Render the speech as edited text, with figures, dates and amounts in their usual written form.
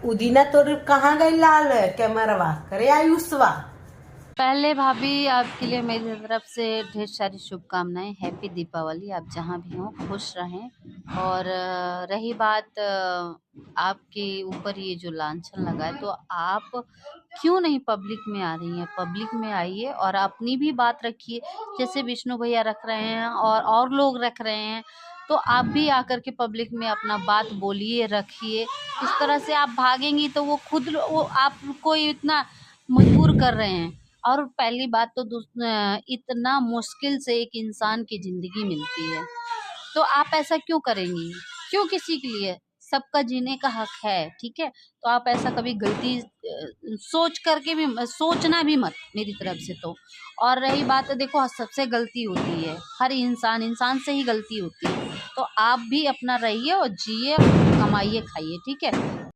उदीना तोर कहाँ गई लाल कैमरवा करे आयुषवा। पहले भाभी आपके लिए मेरी तरफ से ढेर सारी शुभकामनाएं। हैप्पी दीपावली। आप जहाँ भी हों खुश रहें। और रही बात आपके ऊपर ये जो लांछन लगा है, तो आप क्यों नहीं पब्लिक में आ रही हैं? पब्लिक में आइए और अपनी भी बात रखिए, जैसे विष्णु भैया रख रहे हैं और लोग रख रहे हैं। तो आप भी आकर के पब्लिक में अपना बात बोलिए, रखिए। इस तरह से आप भागेंगी तो वो खुद वो आपको इतना मजबूर कर रहे हैं। और पहली बात तो इतना मुश्किल से एक इंसान की जिंदगी मिलती है, तो आप ऐसा क्यों करेंगी? क्यों किसी के लिए? सबका जीने का हक है, ठीक है? तो आप ऐसा कभी गलती सोच करके भी सोचना भी मत मेरी तरफ से तो। और रही बात, देखो सबसे गलती होती है, हर इंसान से ही गलती होती है। तो आप भी अपना रहिए और जिए, कमाइए, खाइए, ठीक है?